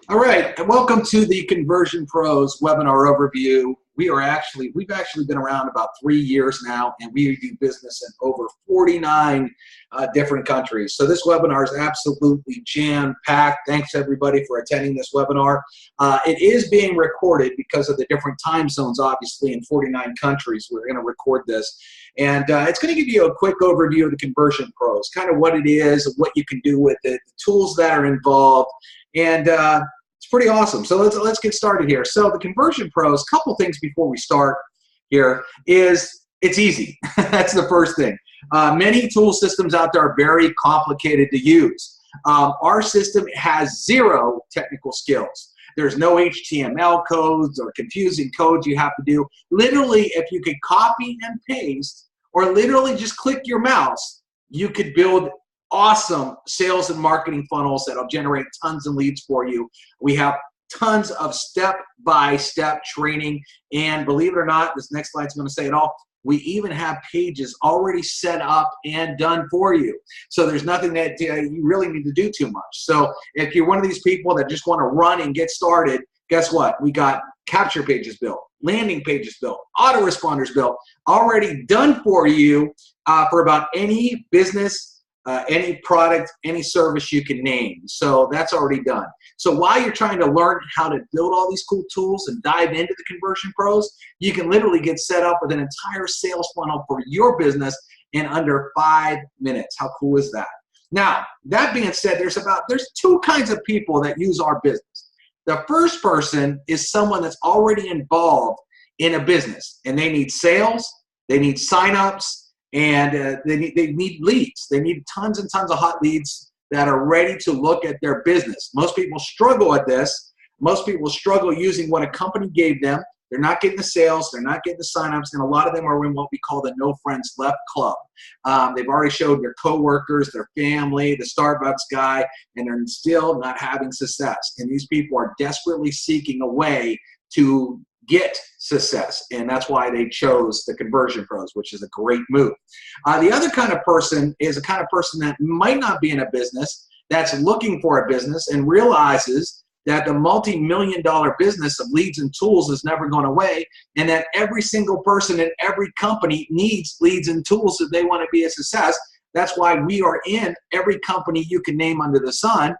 All right, and welcome to the Conversion Pros webinar overview. We've actually been around about 3 years now, and we do business in over 49 different countries. So this webinar is absolutely jam-packed. Thanks everybody for attending this webinar. It is being recorded because of the different time zones, obviously, in 49 countries. We're going to record this. And it's going to give you a quick overview of the Conversion Pros, kind of what it is, what you can do with it, the tools that are involved, and it's pretty awesome. So let's get started here. So the Conversion Pros, a couple things before we start here is it's easy. That's the first thing. Many tool systems out there are very complicated to use. Our system has zero technical skills. There's no HTML codes or confusing codes you have to do. Literally, if you could copy and paste or literally just click your mouse, you could build awesome sales and marketing funnels that'll generate tons of leads for you. We have tons of step-by-step training, and believe it or not, this next slide's going to say it all. We even have pages already set up and done for you. So there's nothing that you really need to do too much. So if you're one of these people that just want to run and get started, guess what? We got capture pages built, landing pages built, autoresponders built, already done for you for about any business, any product, any service you can name. So that's already done. So while you're trying to learn how to build all these cool tools and dive into the Conversion Pros, you can literally get set up with an entire sales funnel for your business in under 5 minutes. How cool is that? Now, that being said, there's two kinds of people that use our business. The first person is someone that's already involved in a business, and they need sales, they need signups, and they need leads. They need tons and tons of hot leads that are ready to look at their business. Most people struggle at this. Most people struggle using what a company gave them. They're not getting the sales. They're not getting the signups. And a lot of them are in what we call the no friends left club. They've already showed their coworkers, their family, the Starbucks guy, and they're still not having success. And these people are desperately seeking a way to get success, and that's why they chose the Conversion Pros, which is a great move. The other kind of person is a kind of person that might not be in a business, that's looking for a business and realizes that the multi-million-dollar business of leads and tools is never going away, and that every single person in every company needs leads and tools if they want to be a success. That's why we are in every company you can name under the sun.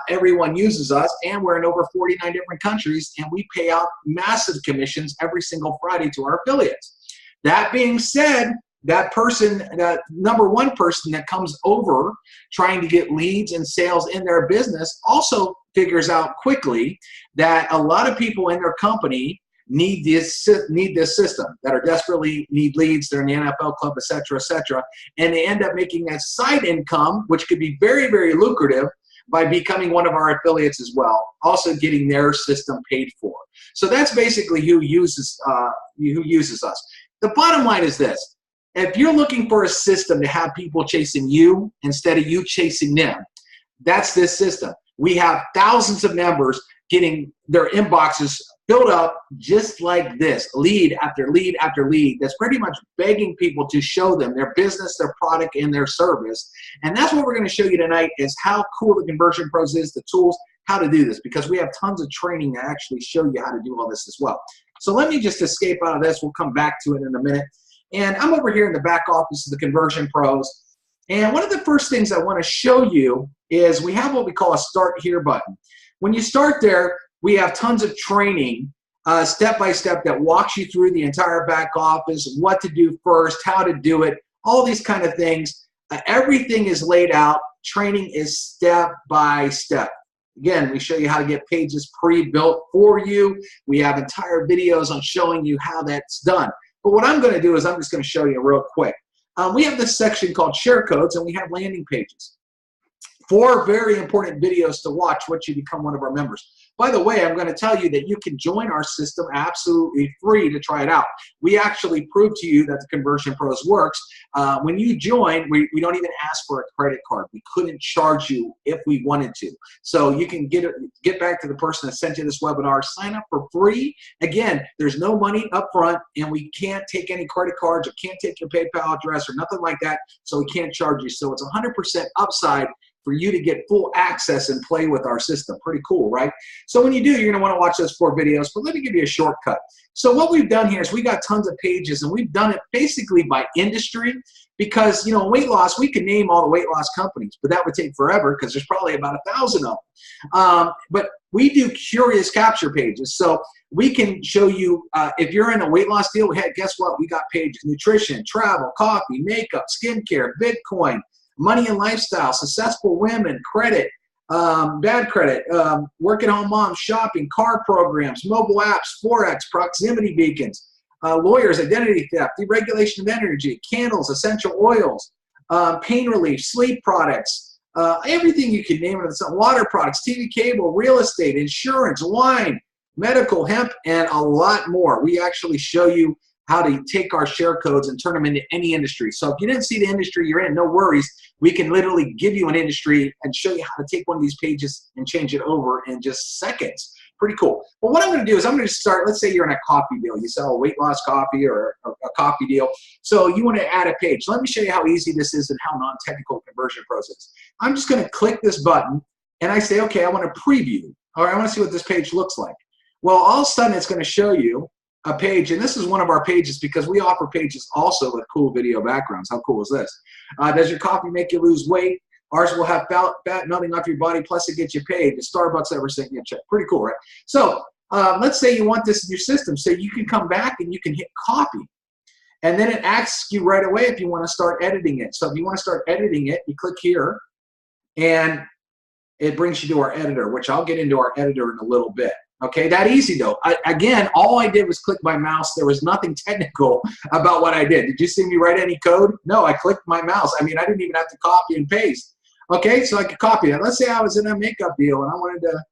Everyone uses us, and we're in over 49 different countries, and we pay out massive commissions every single Friday to our affiliates. That being said, that person, that number one person that comes over trying to get leads and sales in their business also figures out quickly that a lot of people in their company need this system, that are desperately need leads, they're in the NFL club, etc., and they end up making that side income, which could be very, very lucrative, by becoming one of our affiliates as well, also getting their system paid for. So that's basically who uses us. The bottom line is this: if you're looking for a system to have people chasing you instead of you chasing them, that's this system. We have thousands of members getting their inboxes filled up just like this, lead after lead after lead, that's pretty much begging people to show them their business, their product, and their service. And that's what we're going to show you tonight, is how cool the Conversion Pros is, the tools, how to do this, because we have tons of training that actually show you how to do all this as well. So let me just escape out of this. We'll come back to it in a minute. And I'm over here in the back office of the Conversion Pros. And one of the first things I want to show you is we have what we call a Start Here button. When you start there, we have tons of training, step-by-step, that walks you through the entire back office, what to do first, how to do it, all these kind of things. Everything is laid out. Training is step-by-step. Again, we show you how to get pages pre-built for you. We have entire videos on showing you how that's done. But what I'm going to do is I'm just going to show you real quick. We have this section called Share Codes, and we have landing pages. 4 very important videos to watch once you become one of our members. By the way, I'm going to tell you that you can join our system absolutely free to try it out. We actually prove to you that the Conversion Pros works. When you join, we don't even ask for a credit card. We couldn't charge you if we wanted to. So you can get back to the person that sent you this webinar, sign up for free. Again, there's no money up front, and we can't take any credit cards or can't take your PayPal address or nothing like that, so we can't charge you. So it's 100% upside for you to get full access and play with our system. Pretty cool, right? So when you do, you're going to want to watch those 4 videos, but let me give you a shortcut. So what we've done here is we got tons of pages, and we've done it basically by industry because, you know, weight loss, we can name all the weight loss companies, but that would take forever because there's probably about 1,000 of them. But we do curious capture pages. So we can show you, if you're in a weight loss deal, hey, guess what? We got pages: nutrition, travel, coffee, makeup, skincare, Bitcoin, money and lifestyle, successful women, credit, bad credit, working home moms, shopping, car programs, mobile apps, Forex, proximity beacons, lawyers, identity theft, deregulation of energy, candles, essential oils, pain relief, sleep products, everything you can name it, water products, TV cable, real estate, insurance, wine, medical, hemp, and a lot more. We actually show you how to take our share codes and turn them into any industry. So if you didn't see the industry you're in, no worries. We can literally give you an industry and show you how to take one of these pages and change it over in just seconds. Pretty cool. But what I'm going to do is I'm going to start, let's say you're in a coffee deal. You sell a weight loss coffee or a coffee deal. So you want to add a page. Let me show you how easy this is and how non-technical Conversion Pros is. I'm just going to click this button and I say, okay, I want to preview, or I want to see what this page looks like. Well, all of a sudden it's going to show you a page, and this is one of our pages because we offer pages also with cool video backgrounds. How cool is this? Does your coffee make you lose weight? Ours will have fat melting off your body, plus it gets you paid. The Starbucks ever sent you a check. Pretty cool, right? So let's say you want this in your system, so you can come back and you can hit copy. And then it asks you right away if you want to start editing it. So if you want to start editing it, you click here, and it brings you to our editor, which I'll get into our editor in a little bit. Okay, that easy though. Again, all I did was click my mouse. There was nothing technical about what I did. Did you see me write any code? No, I clicked my mouse. I mean, I didn't even have to copy and paste. Okay, so I could copy that. Let's say I was in a makeup deal and I wanted to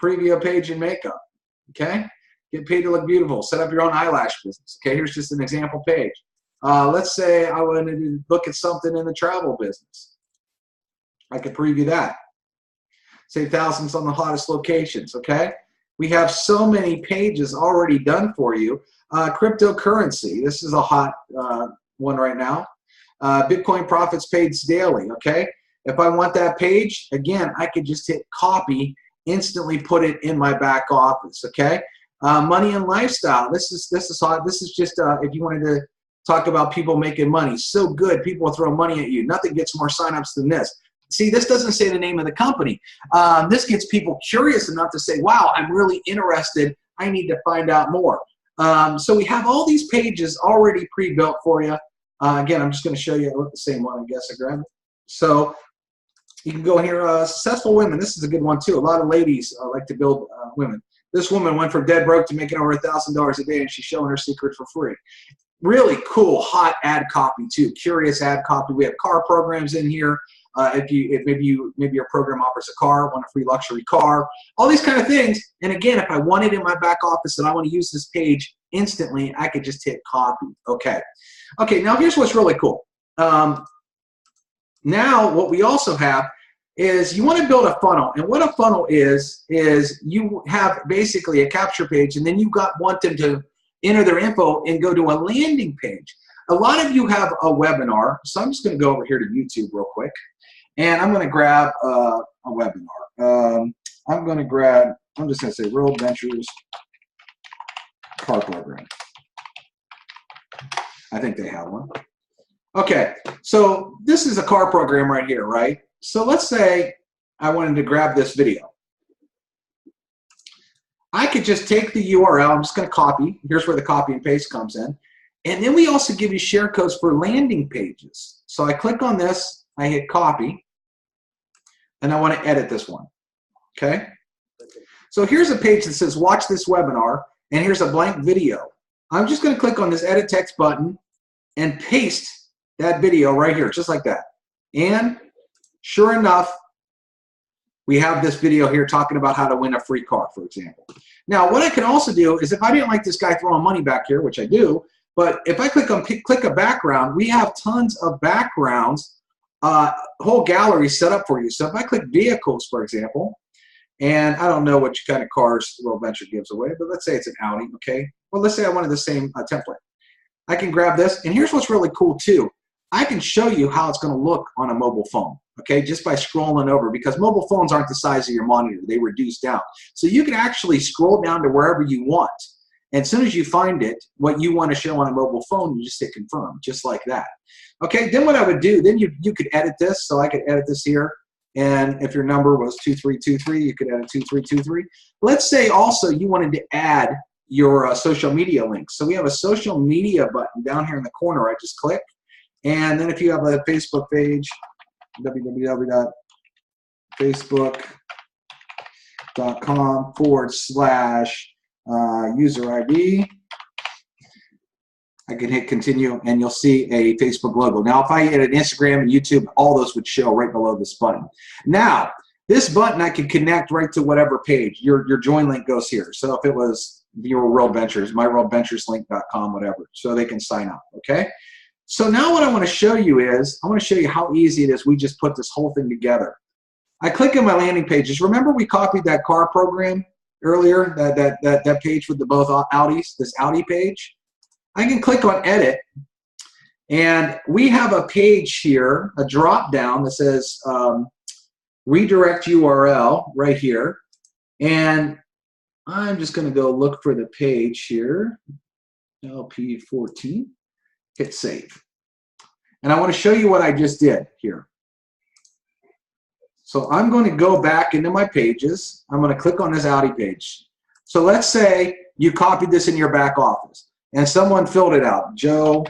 preview a page in makeup. Okay, get paid to look beautiful. Set up your own eyelash business. Okay, here's just an example page. Let's say I wanted to look at something in the travel business. I could preview that. Save thousands on the hottest locations. Okay. We have so many pages already done for you. Cryptocurrency, this is a hot one right now. Bitcoin profits paid daily, okay? If I want that page, again, I could just hit copy, instantly put it in my back office, okay? Money and lifestyle, this is hot. This is just if you wanted to talk about people making money. So good, people will throw money at you. Nothing gets more signups than this. See, this doesn't say the name of the company. This gets people curious enough to say, wow, I'm really interested. I need to find out more. So we have all these pages already pre-built for you. Again, I'm just going to show you the same one, I guess. I grabbed it. So you can go here, successful women. This is a good one, too. A lot of ladies like to build women. This woman went from dead broke to making over $1,000 a day, and she's showing her secret for free. Really cool, hot ad copy, too. Curious ad copy. We have car programs in here. If maybe your program offers a car, want a free luxury car, all these kind of things. And again, if I want it in my back office and I want to use this page instantly, I could just hit copy. Okay. Okay, now here's what's really cool. Now what we also have is you want to build a funnel. And what a funnel is you have basically a capture page, and then you want them to enter their info and go to a landing page. A lot of you have a webinar, so I'm just going to go over here to YouTube real quick. And I'm going to grab a webinar. I'm just going to say World Ventures Car Program. I think they have one. Okay, so this is a car program right here, right? So let's say I wanted to grab this video. I could just take the URL. I'm just going to copy. Here's where the copy and paste comes in. And then we also give you share codes for landing pages. So I click on this, I hit copy, and I want to edit this one, okay? So here's a page that says watch this webinar, and here's a blank video. I'm just going to click on this edit text button and paste that video right here, just like that. And sure enough, we have this video here talking about how to win a free car, for example. Now, what I can also do is if I didn't like this guy throwing money back here, which I do, but if I click a background, we have tons of backgrounds, whole gallery set up for you. So if I click vehicles, for example, and I don't know which kind of cars World Venture gives away, but let's say it's an Audi, okay? Well, let's say I wanted the same template. I can grab this, and here's what's really cool too. I can show you how it's going to look on a mobile phone, okay, just by scrolling over, because mobile phones aren't the size of your monitor. They reduce down. So you can actually scroll down to wherever you want. And as soon as you find it, what you want to show on a mobile phone, you just hit confirm, just like that. Okay, then what I would do, then you could edit this. So I could edit this here. And if your number was 2323, you could edit 2323. Let's say also you wanted to add your social media links. So we have a social media button down here in the corner. I just click. And then if you have a Facebook page, www.facebook.com/user ID. I can hit continue, and you'll see a Facebook logo. Now, if I hit an Instagram and YouTube, all those would show right below this button. Now, this button I can connect right to whatever page. Your join link goes here. So if it was your World Ventures, myworldventureslink.com, whatever, so they can sign up, okay? So now what I want to show you is, I want to show you how easy it is. We just put this whole thing together. I click on my landing pages. Remember we copied that car program earlier, that page with the both Audis, this Audi page? I can click on edit, and we have a page here, a drop down that says redirect URL right here. And I'm just going to go look for the page here, LP14, hit save. And I want to show you what I just did here. So I'm going to go back into my pages. I'm going to click on this Audi page. So let's say you copied this in your back office and someone filled it out. Joe,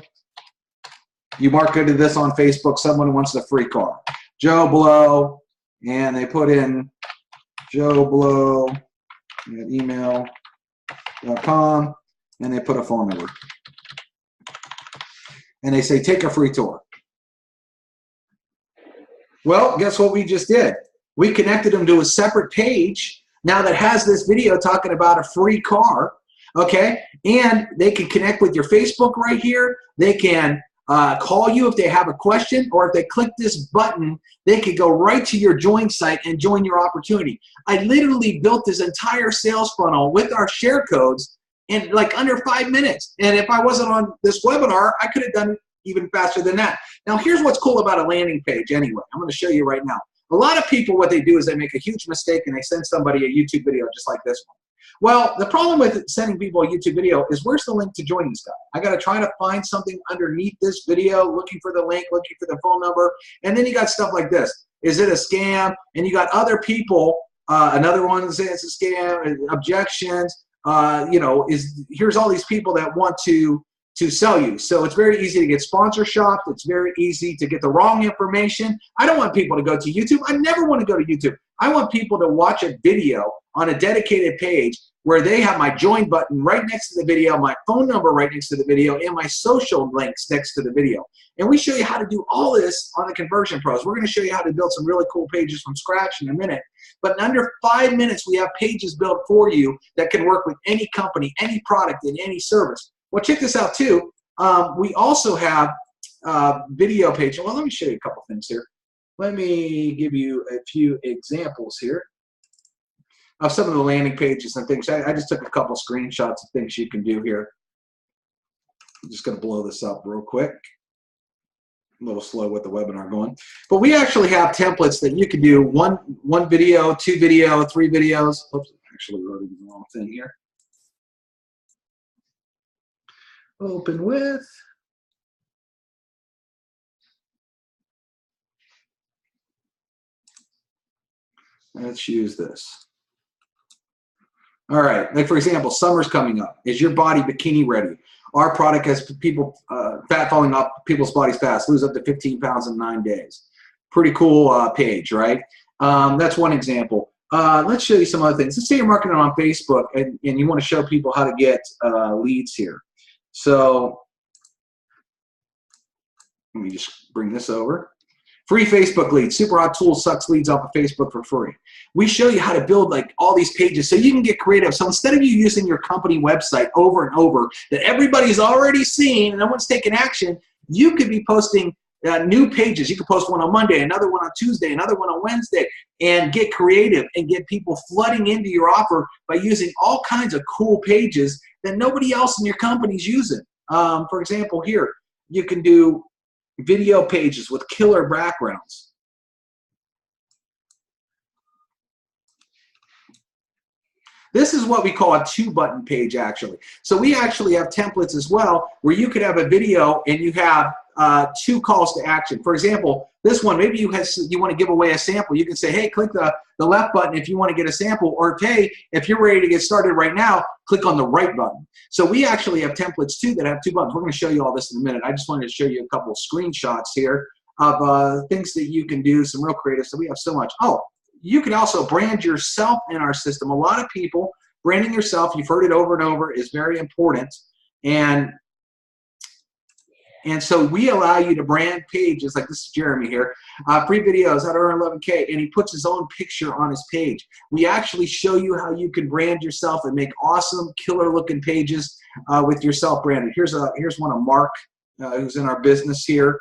you marketed this on Facebook. Someone wants a free car. Joe Blow, and they put in Joe Blow at email.com, and they put a phone number. And they say, take a free tour. Well, guess what we just did? We connected them to a separate page now that has this video talking about a free car, okay? And they can connect with your Facebook right here. They can call you if they have a question, or if they click this button, they could go right to your join site and join your opportunity. I literally built this entire sales funnel with our share codes in like under 5 minutes. And if I wasn't on this webinar, I could have done it even faster than that. Now, here's what's cool about a landing page anyway. I'm going to show you right now. A lot of people, what they do is they make a huge mistake and they send somebody a YouTube video just like this one. Well, the problem with sending people a YouTube video is, where's the link to join this guy? I got to try to find something underneath this video, looking for the link, looking for the phone number, and then you got stuff like this. Is it a scam? And you got other people, another one saying it's a scam, objections, you know, here's all these people that want to sell you. So it's very easy to get sponsor shopped. It's very easy to get the wrong information. I don't want people to go to YouTube. I never want to go to YouTube. I want people to watch a video on a dedicated page where they have my join button right next to the video, my phone number right next to the video, and my social links next to the video. And we show you how to do all this on the Conversion Pros. We're going to show you how to build some really cool pages from scratch in a minute. But in under 5 minutes, we have pages built for you that can work with any company, any product, and any service. Well, check this out too. We also have video pages. Well, let me show you a couple things here. Let me give you a few examples here of some of the landing pages and things. I just took a couple screenshots of things you can do here. I'm just going to blow this up real quick. A little slow with the webinar going. But we actually have templates that you can do one video, 2 video, 3 videos. Oops, I actually wrote the wrong thing here. Open with. Let's use this. All right, like for example, summer's coming up. Is your body bikini ready? Our product has people, fat falling off people's bodies fast, lose up to 15 pounds in 9 days. Pretty cool page, right? That's one example. Let's show you some other things. Let's say you're marketing on Facebook and you want to show people how to get leads here. So let me just bring this over. Free Facebook leads. Super Hot Tool sucks leads off of Facebook for free. We show you how to build like all these pages so you can get creative. So instead of you using your company website over and over that everybody's already seen and no one's taking action, you could be posting new pages. You could post one on Monday, another one on Tuesday, another one on Wednesday, and get creative and get people flooding into your offer by using all kinds of cool pages that nobody else in your company's using. For example, here, you can do video pages with killer backgrounds. This is what we call a 2-button page, actually. So we actually have templates as well where you could have a video and you have 2 calls to action. For example, this one, maybe you want to give away a sample. You can say, hey, click the left button if you want to get a sample, or hey, if you're ready to get started right now, click on the right button. So we actually have templates too that have 2 buttons. We're going to show you all this in a minute. I just wanted to show you a couple of screenshots here of things that you can do, some real creative. So we have so much. Oh, you can also brand yourself in our system. A lot of people, branding yourself, you've heard it over and over, is very important. And so we allow you to brand pages, like this is Jeremy here, free videos how to earn 11K, and he puts his own picture on his page. We actually show you how you can brand yourself and make awesome, killer-looking pages with yourself branded. Here's one of Mark, who's in our business here,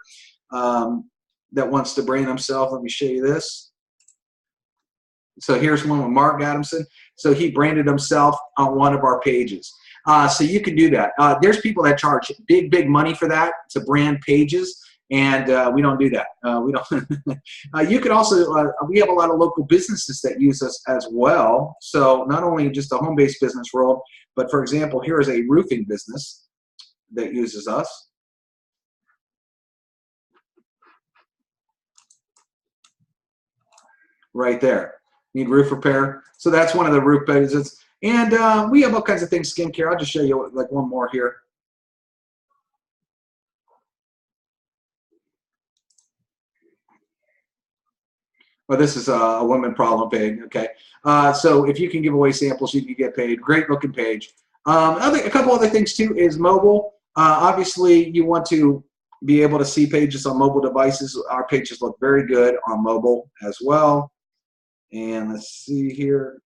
that wants to brand himself. Let me show you this. So here's one with Mark Adamson. So he branded himself on one of our pages. So you can do that. There's people that charge big money for that, to brand pages, and we don't do that. We don't. You can also, we have a lot of local businesses that use us as well. So not only just the home-based business world, but for example, here is a roofing business that uses us. Right there. Need roof repair. So that's one of the roof pages. And we have all kinds of things, skincare. I'll just show you like one more here. Well, this is a woman problem page, okay? So if you can give away samples, you can get paid. Great looking page. A couple other things too is mobile. Obviously, you want to be able to see pages on mobile devices. Our pages look very good on mobile as well. And let's see here.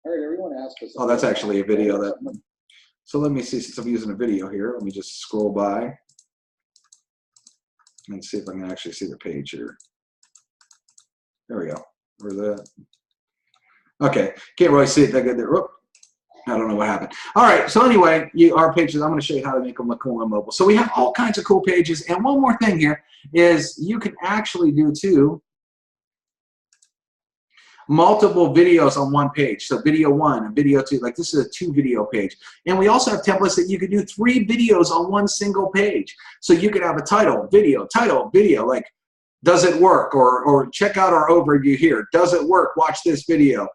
All right, everyone asked us. Oh, that's actually a video that. So let me see, since I'm using a video here, let me just scroll by and see if I can actually see the page here. There we go. Where's that? Okay, can't really see it that good there. Whoop. I don't know what happened. All right, so anyway, our pages, I'm going to show you how to make them look cool on mobile. So we have all kinds of cool pages. And one more thing here is you can actually do too multiple videos on one page. So video 1 and video 2, like this is a 2-video page. And we also have templates that you could do 3 videos on one single page. So you could have a title, video, like does it work? Or check out our overview here. Does it work? Watch this video.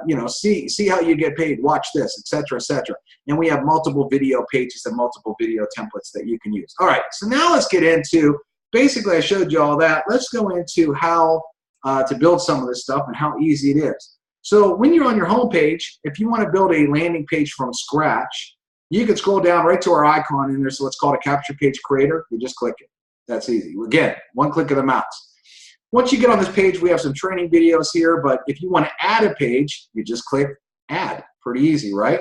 You know, see how you get paid. Watch this, etc., etc. And we have multiple video pages and multiple video templates that you can use. All right, so now let's get into, basically I showed you all that. Let's go into how to build some of this stuff and how easy it is. So when you're on your home page, if you want to build a landing page from scratch, you can scroll down right to our icon in there. So it's called a capture page creator. You just click it. That's easy. Again, one click of the mouse. Once you get on this page, we have some training videos here, but if you want to add a page, you just click add. Pretty easy, right?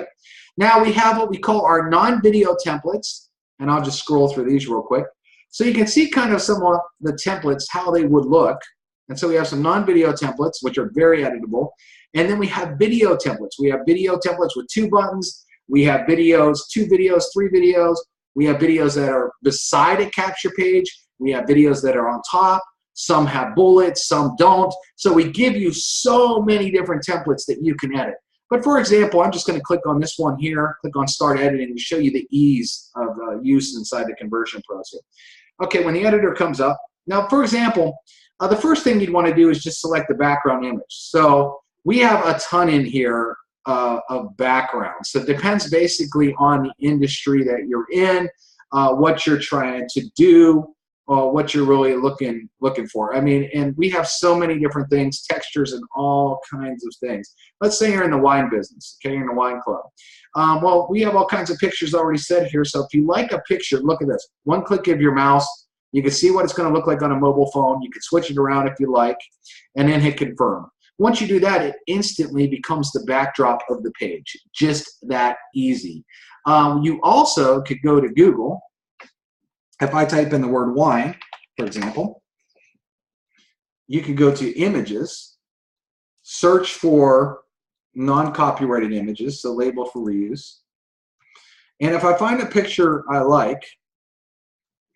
Now we have what we call our non-video templates, and I'll just scroll through these real quick. So you can see kind of some of the templates, how they would look. And so we have some non-video templates, which are very editable. And then we have video templates. We have video templates with 2 buttons. We have videos, 2 videos, 3 videos. We have videos that are beside a capture page. We have videos that are on top. Some have bullets, some don't. So we give you so many different templates that you can edit. But for example, I'm just going to click on this one here, click on Start Editing to show you the ease of use inside the Conversion Pros here. Okay, when the editor comes up, now for example, the first thing you'd want to do is just select the background image. So we have a ton in here of backgrounds. So it depends basically on the industry that you're in, what you're trying to do, what you're really looking for. I mean, and we have so many different things, textures and all kinds of things. Let's say you're in the wine business, okay, you're in a wine club. Well, we have all kinds of pictures already set here. So if you like a picture, look at this. One click of your mouse, you can see what it's going to look like on a mobile phone. You can switch it around if you like, and then hit confirm. Once you do that, it instantly becomes the backdrop of the page. Just that easy. You also could go to Google. If I type in the word wine, for example, you could go to images, search for non-copyrighted images, so labeled for reuse. And if I find a picture I like,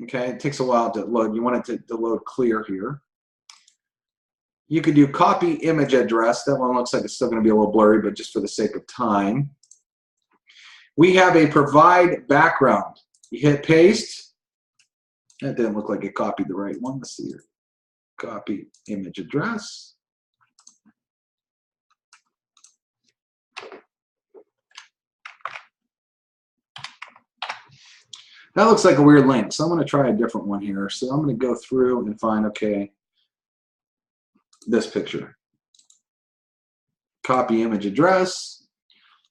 Okay, it takes a while to load. You want it to load clear here. You could do copy image address. That one looks like it's still going to be a little blurry, but just for the sake of time. We have a provide background. You hit paste. That didn't look like it copied the right one. Let's see here. Copy image address. That looks like a weird link, so I'm going to try a different one here. So I'm going to go through and find, okay, this picture. Copy image address,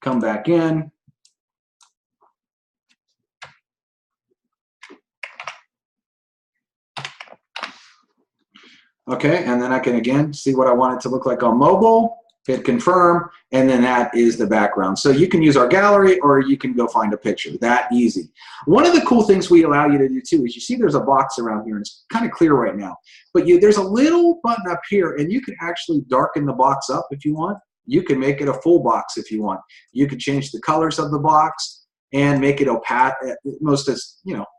come back in. Okay, and then I can again see what I want it to look like on mobile, hit confirm, and then that is the background. So you can use our gallery or you can go find a picture. That easy. One of the cool things we allow you to do too is you see there's a box around here and it's kind of clear right now, but there's a little button up here and you can actually darken the box up if you want. You can make it a full box if you want. You can change the colors of the box and make it opaque.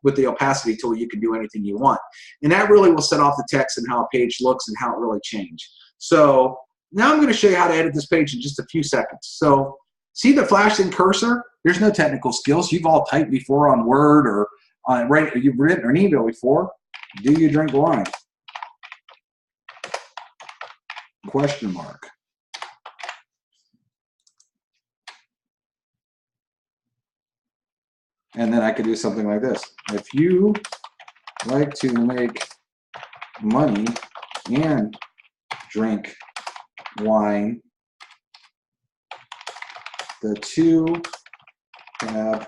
With the opacity tool, you can do anything you want. And that really will set off the text and how a page looks and how it really changed. So now I'm going to show you how to edit this page in just a few seconds. So see the flashing cursor? There's no technical skills. You've all typed before on Word or you've written an email before. Do you drink wine? Question mark. And then I could do something like this. If you like to make money and drink wine, the two have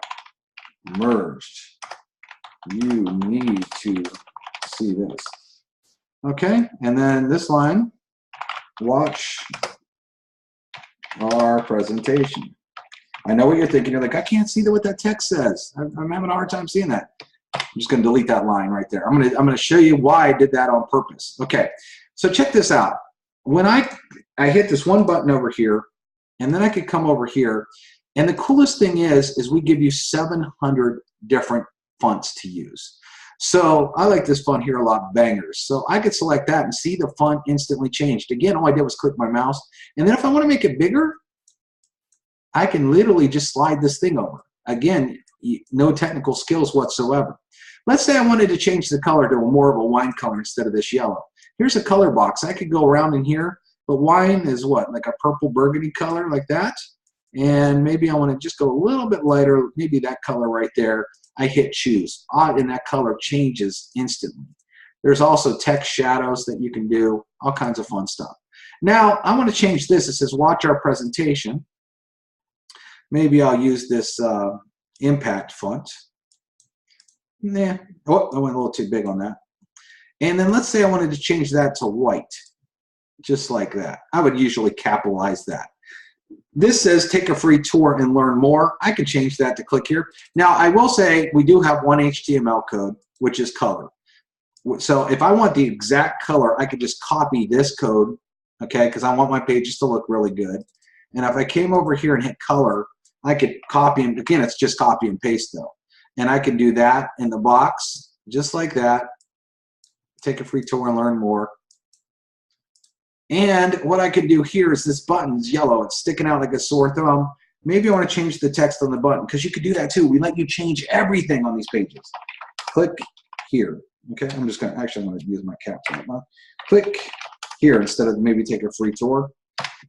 merged. You need to see this. Okay, and then this line, watch our presentation. I know what you're thinking. You're like, I can't see what that text says. I'm having a hard time seeing that. I'm just going to delete that line right there. I'm going to show you why I did that on purpose. Okay, so check this out. When I hit this one button over here, and then I could come over here, and the coolest thing is we give you 700 different fonts to use. So I like this font here a lot, Bangers. So I could select that and see the font instantly changed. Again, all I did was click my mouse, and then if I want to make it bigger, I can literally just slide this thing over. Again, no technical skills whatsoever. Let's say I wanted to change the color to more of a wine color instead of this yellow. Here's a color box. I could go around in here, but wine is what? Like a purple burgundy color like that. And maybe I want to just go a little bit lighter, maybe that color right there. I hit choose, and that color changes instantly. There's also text shadows that you can do, all kinds of fun stuff. Now, I want to change this. It says watch our presentation. Maybe I'll use this impact font. Nah, oh, I went a little too big on that. And then let's say I wanted to change that to white, just like that. I would usually capitalize that. This says take a free tour and learn more. I can change that to click here. Now, I will say we do have one HTML code, which is color. So if I want the exact color, I could just copy this code, okay, because I want my pages to look really good. And if I came over here and hit color, I could copy and again, it's just copy and paste though. And I can do that in the box, just like that. Take a free tour and learn more. And what I can do here is this button's yellow. It's sticking out like a sore thumb. Maybe I want to change the text on the button because you could do that too. We let you change everything on these pages. Click here. Okay, I'm just going to, actually I'm going to use my caps lock. Click here instead of maybe take a free tour.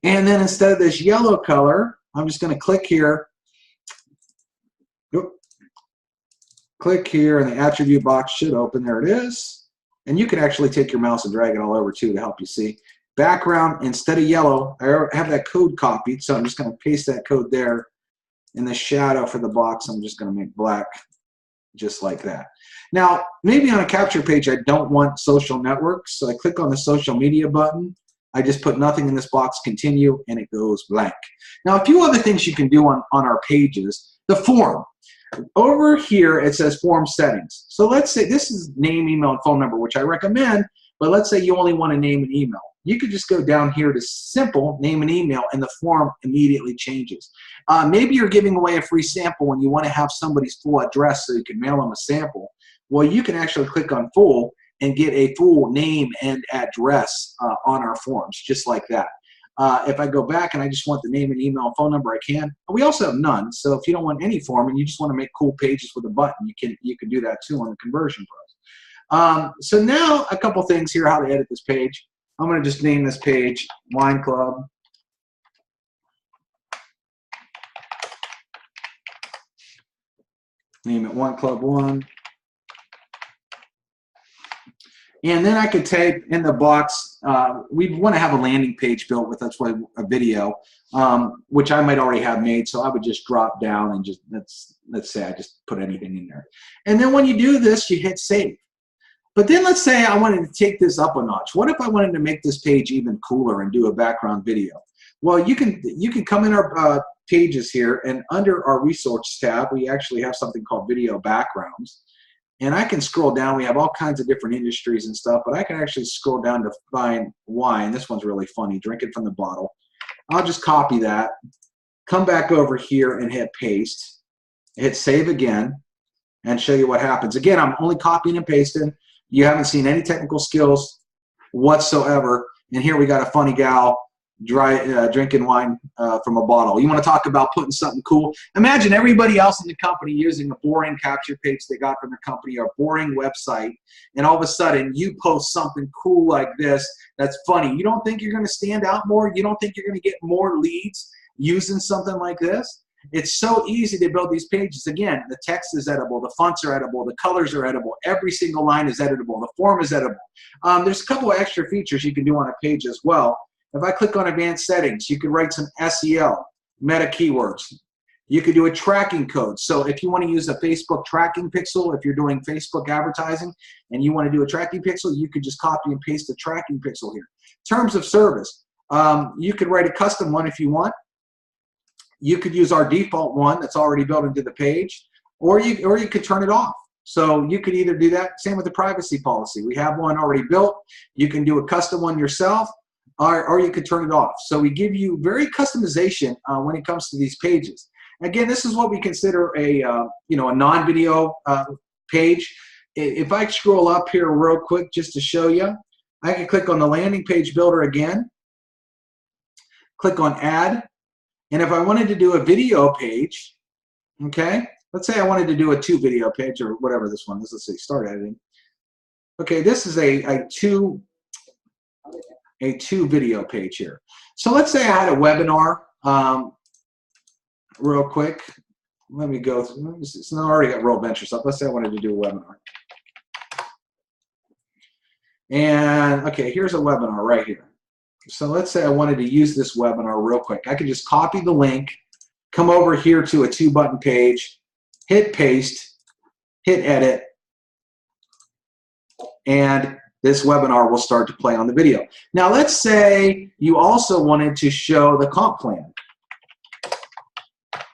And then instead of this yellow color, I'm just going to click here. Oop. Click here, and the attribute box should open. There it is. And you can actually take your mouse and drag it all over too to help you see. Background, instead of yellow, I have that code copied, so I'm just going to paste that code there. And the shadow for the box, I'm just going to make black, just like that. Now, maybe on a capture page, I don't want social networks, so I click on the social media button. I just put nothing in this box, continue, and it goes blank. Now, a few other things you can do on our pages. The form. Over here, it says form settings. So let's say this is name, email, and phone number, which I recommend, but let's say you only want to name an email. You could just go down here to simple, name an email, and the form immediately changes. Maybe you're giving away a free sample and you want to have somebody's full address so you can mail them a sample. Well, you can actually click on full and get a full name and address on our forms, just like that. If I go back and I just want the name and email and phone number, I can. We also have none. So if you don't want any form and you just want to make cool pages with a button, you can do that too on the Conversion Pros. So now a couple things here how to edit this page. I'm going to just name this page Wine Club. Name it Wine Club 1. And then I could type in the box, we want to have a landing page built with, that's why a video, which I might already have made. So I would just drop down and just, let's say I just put anything in there. And then when you do this, you hit save. But then let's say I wanted to take this up a notch. What if I wanted to make this page even cooler and do a background video? Well, you can come in our pages here, and under our resource tab, we actually have something called video backgrounds. And I can scroll down. We have all kinds of different industries and stuff, but I can actually scroll down to find wine. This one's really funny. Drink it from the bottle. I'll just copy that, come back over here and hit paste, hit save again, and show you what happens. Again, I'm only copying and pasting. You haven't seen any technical skills whatsoever. And here we got a funny gal drinking wine from a bottle. You want to talk about putting something cool? Imagine everybody else in the company using a boring capture page they got from their company or a boring website, and all of a sudden you post something cool like this that's funny. You don't think you're going to stand out more? You don't think you're going to get more leads using something like this? It's so easy to build these pages. Again, the text is editable, the fonts are editable, the colors are editable, every single line is editable, the form is editable. There's a couple of extra features you can do on a page as well. If I click on advanced settings, you can write some SEO, meta keywords. You could do a tracking code. So if you want to use a Facebook tracking pixel, if you're doing Facebook advertising and you want to do a tracking pixel, you could just copy and paste the tracking pixel here. Terms of service, you could write a custom one if you want. You could use our default one that's already built into the page, or you could turn it off. So you could either do that. Same with the privacy policy. We have one already built. You can do a custom one yourself, or you could turn it off. So we give you very customization when it comes to these pages. Again, this is what we consider a a non-video page. If I scroll up here real quick just to show you, I can click on the landing page builder again, click on add, and if I wanted to do a video page, okay, let's say I wanted to do a 2 video page or whatever this one is. Let's see, start editing. Okay, this is a two video page here. So let's say I had a webinar real quick. Let me go through. It's already got Roll Ventures up. Let's say I wanted to do a webinar. And okay, here's a webinar right here. So let's say I wanted to use this webinar real quick. I could just copy the link, come over here to a 2-button page, hit paste, hit edit, and this webinar will start to play on the video. Now let's say you also wanted to show the comp plan,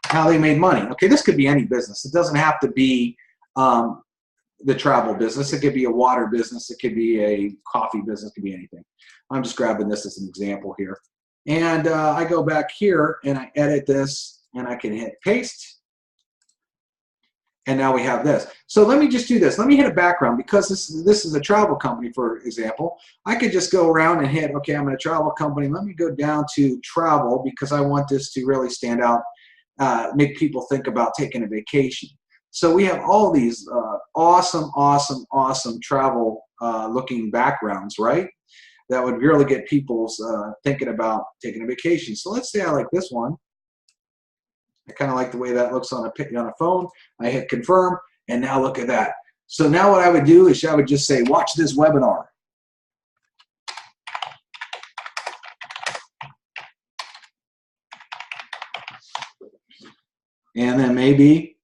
how they made money. Okay, this could be any business. It doesn't have to be the travel business. It could be a water business. It could be a coffee business. It could be anything. I'm just grabbing this as an example here. And I go back here and I edit this and I can hit paste. And now we have this. So let me just do this. Let me hit a background because this is a travel company, for example. I could just go around and hit, okay, I'm in a travel company. Let me go down to travel because I want this to really stand out, make people think about taking a vacation. So we have all these awesome travel looking backgrounds, right? That would really get people thinking about taking a vacation. So let's say I like this one. I kind of like the way that looks on a phone. I hit confirm, and now look at that. So now what I would do is I would just say, watch this webinar. And then maybe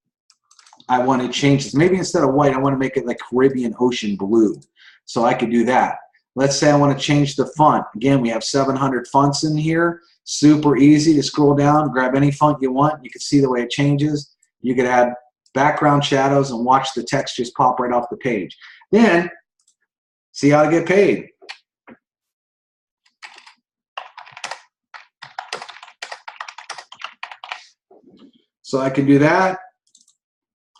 I want to change this. Maybe instead of white, I want to make it like Caribbean Ocean blue. So I could do that. Let's say I want to change the font. Again, we have 700 fonts in here. Super easy to scroll down, grab any font you want. You can see the way it changes. You could add background shadows and watch the text just pop right off the page. Then, see how to get paid. So I can do that.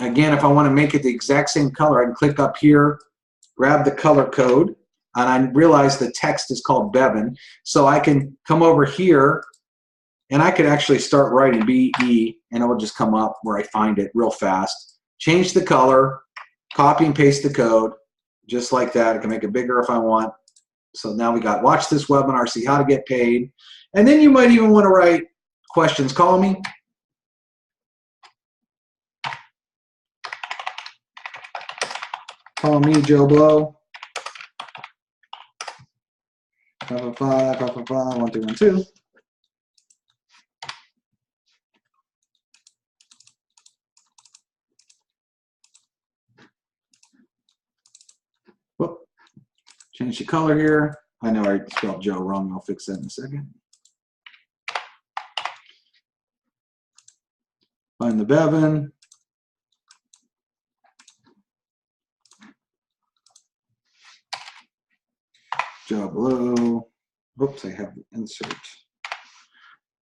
Again, if I want to make it the exact same color, I can click up here, grab the color code, and I realize the text is called Bevan. So I can come over here, and I could actually start writing BE, and it will just come up where I find it real fast. Change the color, copy and paste the code, just like that. I can make it bigger if I want. So now we got watch this webinar, see how to get paid. And then you might even want to write questions. Call me. Call me Joe Blow. 555-555-1312. Whoop. Change the color here. I know I spelled Joe wrong. I'll fix that in a second. Find the Bevan. Joe Blue. Oops, I have the insert.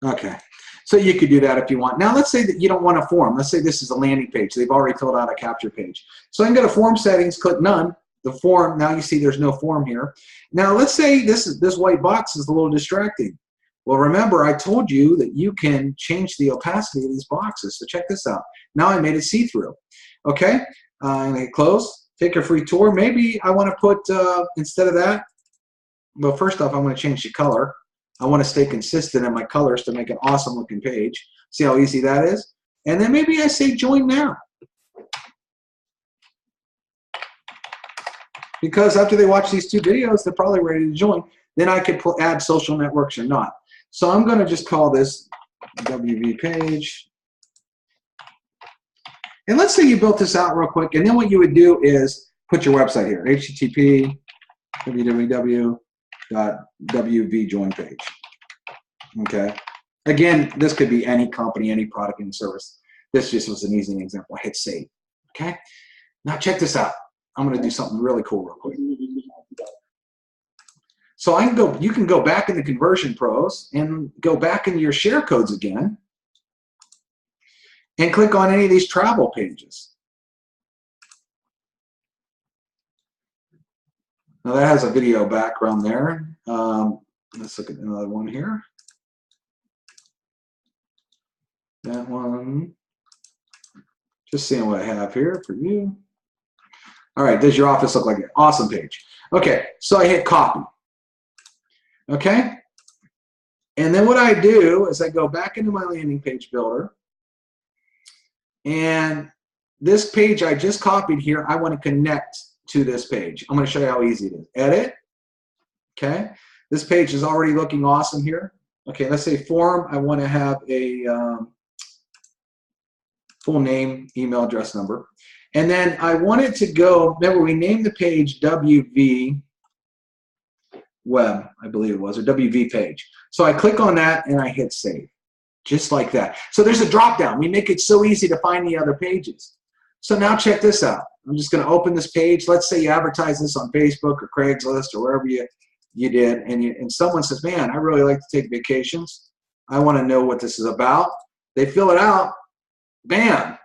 Okay, so you could do that if you want. Now let's say that you don't want a form. Let's say this is a landing page. They've already filled out a capture page. So I can go to form settings, click none. The form, now you see there's no form here. Now let's say this white box is a little distracting. Well, remember I told you that you can change the opacity of these boxes. So check this out. Now I made it see-through. Okay, and hit close. Take a free tour. Maybe I want to put instead of that. Well, first off, I'm going to change the color. I want to stay consistent in my colors to make an awesome looking page. See how easy that is? And then maybe I say join now. Because after they watch these 2 videos, they're probably ready to join. Then I could add social networks or not. So I'm going to just call this WV page. And let's say you built this out real quick. And then what you would do is put your website here. HTTP www.wv join page. Okay. Again, this could be any company, any product and service. This just was an easy example. I hit save. Okay. Now check this out. I'm going to do something really cool real quick. So I can go. You can go back in the Conversion Pros and go back into your share codes again, and click on any of these travel pages. Now that has a video background there. Let's look at another one here. That one. Just seeing what I have here for you. All right, does your office look like it? Awesome page. Okay, so I hit copy. Okay, and then what I do is I go back into my landing page builder, and this page I just copied here, I want to connect to this page. I'm going to show you how easy it is. Edit. Okay, this page is already looking awesome here. Okay, let's say form. I want to have a full name, email address, number. And then I want it to go, remember we named the page WV Web, I believe it was, or WV page. So I click on that and I hit save, just like that. So there's a drop down. We make it so easy to find the other pages. So now check this out. I'm just going to open this page. Let's say you advertise this on Facebook or Craigslist or wherever you did, and someone says, man, I really like to take vacations. I want to know what this is about. They fill it out. Bam.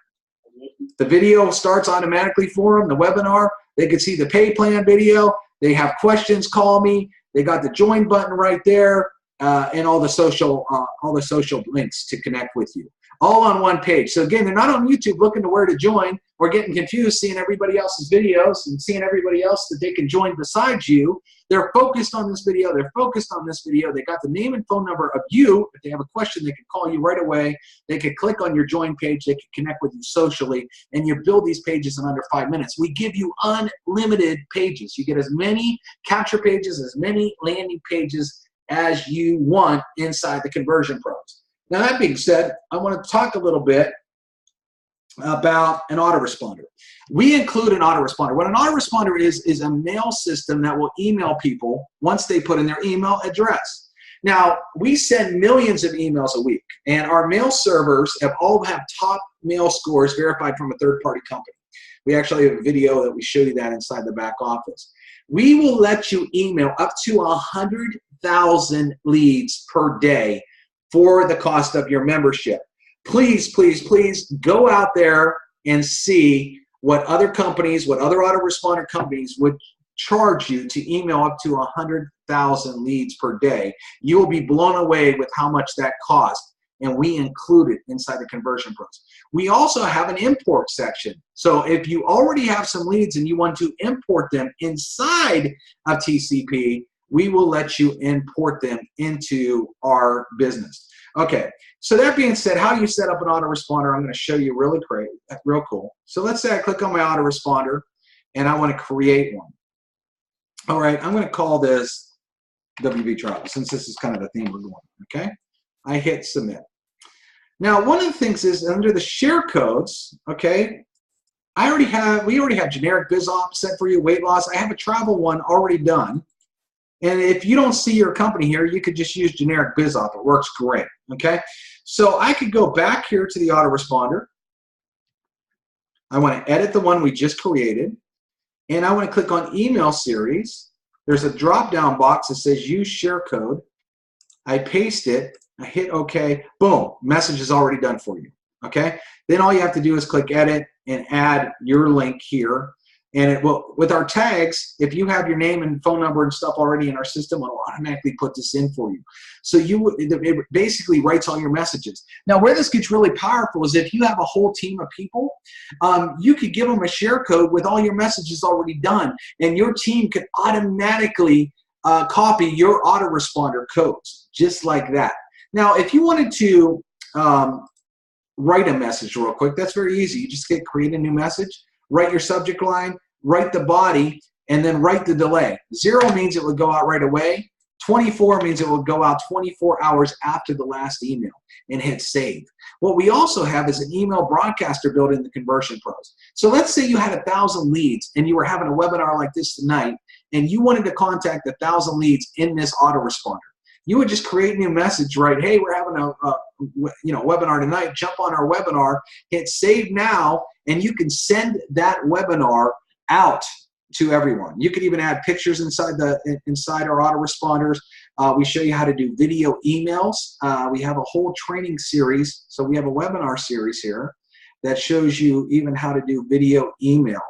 The video starts automatically for them, the webinar. They can see the pay plan video. They have questions, call me. They got the join button right there, and all the social links to connect with you, all on one page. So again, they're not on YouTube looking to where to join or getting confused seeing everybody else's videos and seeing everybody else that they can join besides you. They're focused on this video. They're focused on this video. They got the name and phone number of you. If they have a question, they can call you right away. They can click on your join page. They can connect with you socially, and you build these pages in under 5 minutes. We give you unlimited pages. You get as many capture pages, as many landing pages as you want inside the Conversion Pros. Now, that being said, I want to talk a little bit about an autoresponder. We include an autoresponder. What an autoresponder is a mail system that will email people once they put in their email address. Now, we send millions of emails a week, and our mail servers all have top mail scores verified from a third-party company. We actually have a video that we show you that inside the back office. We will let you email up to 100,000 leads per day for the cost of your membership. Please, please, please go out there and see what other companies, what other autoresponder companies would charge you to email up to 100,000 leads per day. You will be blown away with how much that costs, and we include it inside the Conversion Pros. We also have an import section. So if you already have some leads and you want to import them inside of TCP, we will let you import them into our business. Okay, so that being said, how you set up an autoresponder, I'm going to show you really great, real cool. So let's say I click on my autoresponder and I want to create one. All right, I'm going to call this WB Travel, since this is kind of the theme we're going. Okay, I hit submit. Now, one of the things is under the share codes. Okay, we already have generic BizOp set for you, weight loss. I have a travel one already done. And if you don't see your company here, you could just use generic BizOp. It works great. Okay, so I could go back here to the autoresponder. I want to edit the one we just created. And I want to click on email series. There's a drop-down box that says use share code. I paste it. I hit OK. Boom. Message is already done for you. Okay. Then all you have to do is click edit and add your link here. And it will, with our tags, if you have your name and phone number and stuff already in our system, it'll automatically put this in for you. So it basically writes all your messages. Now, where this gets really powerful is if you have a whole team of people, you could give them a share code with all your messages already done, and your team could automatically copy your autoresponder codes, just like that. Now, if you wanted to write a message real quick, that's very easy. You just create a new message. Write your subject line, write the body, and then write the delay. 0 means it would go out right away. 24 means it will go out 24 hours after the last email, and hit save. What we also have is an email broadcaster built in the Conversion Pros. So let's say you had 1,000 leads and you were having a webinar like this tonight, and you wanted to contact 1,000 leads in this autoresponder. You would just create a new message, right? Hey, we're having a webinar tonight. Jump on our webinar, hit save now, and you can send that webinar out to everyone. You could even add pictures inside our autoresponders. We show you how to do video emails. We have a whole training series. So we have a webinar series here that shows you even how to do video email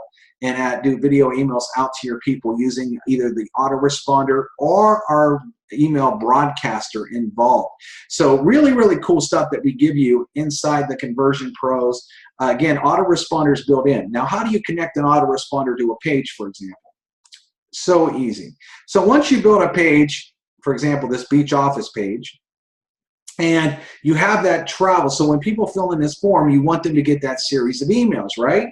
and do video emails out to your people using either the autoresponder or our email broadcaster involved. So really, really cool stuff that we give you inside the Conversion Pros. Again, autoresponders built in. Now, how do you connect an autoresponder to a page, for example? So easy. So once you build a page, for example, this beach office page, and you have that travel, so when people fill in this form, you want them to get that series of emails, right?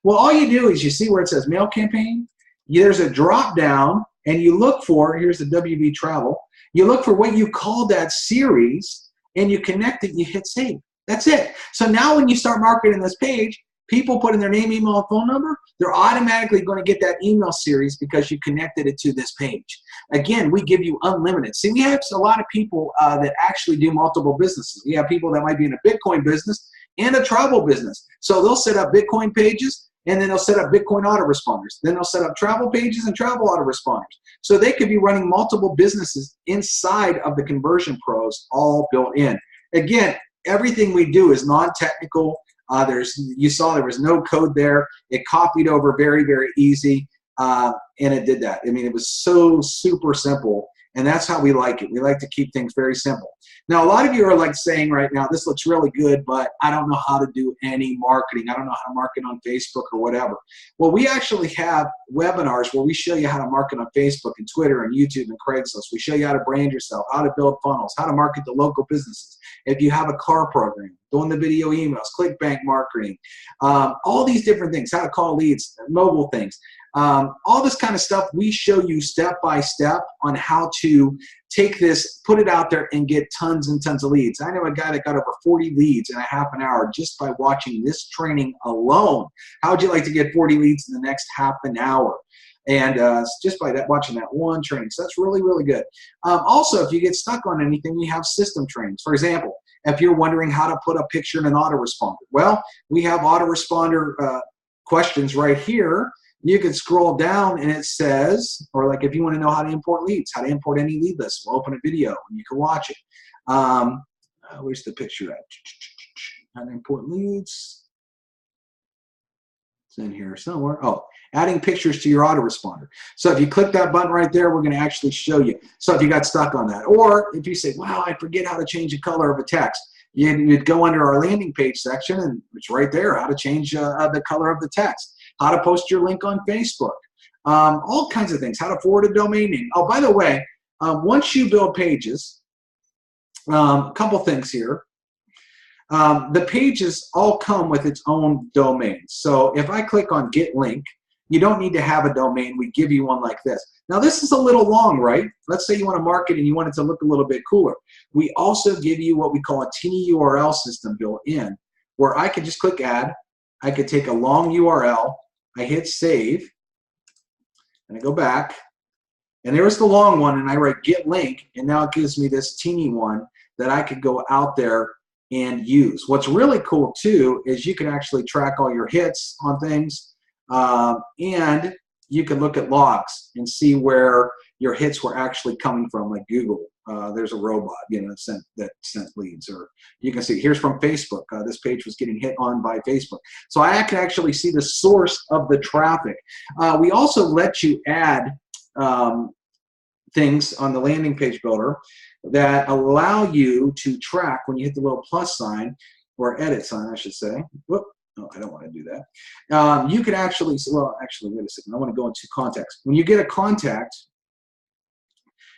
Well, all you do is you see where it says mail campaign. There's a drop down, and you look for, here's the WB Travel, you look for what you call that series, and you connect it, you hit save. That's it. So now when you start marketing this page, people put in their name, email, and phone number, they're automatically going to get that email series because you connected it to this page. Again, we give you unlimited. See, we have a lot of people that actually do multiple businesses. We have people that might be in a Bitcoin business and a travel business. So they'll set up Bitcoin pages, and then they'll set up Bitcoin autoresponders. Then they'll set up travel pages and travel autoresponders. So they could be running multiple businesses inside of the Conversion Pros, all built in. Again, everything we do is non-technical. You saw there was no code there. It copied over very, very easy, and it did that. I mean, it was so super simple, and that's how we like it. We like to keep things very simple. Now, a lot of you are like saying right now, this looks really good, but I don't know how to do any marketing. I don't know how to market on Facebook or whatever. Well, we actually have webinars where we show you how to market on Facebook and Twitter and YouTube and Craigslist. We show you how to brand yourself, how to build funnels, how to market to local businesses. If you have a car program, doing the video emails, ClickBank marketing, all these different things, how to call leads, mobile things. All this kind of stuff, we show you step by step on how to take this, put it out there, and get tons and tons of leads. I know a guy that got over 40 leads in a half an hour just by watching this training alone. How would you like to get 40 leads in the next half an hour? And just by that, watching that one training. So that's really, really good. Also, if you get stuck on anything, we have system trainings. For example, if you're wondering how to put a picture in an autoresponder, well, we have autoresponder questions right here. You can scroll down and it says, or like if you want to know how to import leads, how to import any lead list, we'll open a video and you can watch it. Where's the picture at? How to import leads. It's in here somewhere. Oh, adding pictures to your autoresponder. So if you click that button right there, we're going to actually show you. So if you got stuck on that, or if you say, wow, I forget how to change the color of a text, you'd go under our landing page section, and it's right there, how to change the color of the text, how to post your link on Facebook, all kinds of things, how to forward a domain name. Oh, by the way, once you build pages, a couple things here. The pages all come with its own domain. So if I click on Get Link, you don't need to have a domain. We give you one like this. Now this is a little long, right? Let's say you want to market and you want it to look a little bit cooler. We also give you what we call a tiny URL system built in, where I could just click Add. I could take a long URL. I hit Save, and I go back, and there's the long one, and I write Get Link, and now it gives me this teeny one that I could go out there and use. What's really cool too is you can actually track all your hits on things, and you can look at logs and see where your hits were actually coming from, like Google. There's a robot, that sent leads. Or you can see here's from Facebook. This page was getting hit on by Facebook. So I can actually see the source of the traffic. We also let you add things on the landing page builder that allow you to track when you hit the little plus sign, or edit sign, I should say. Whoop. No, I don't want to do that. You could actually, well, actually, wait a second. I want to go into contacts. When you get a contact,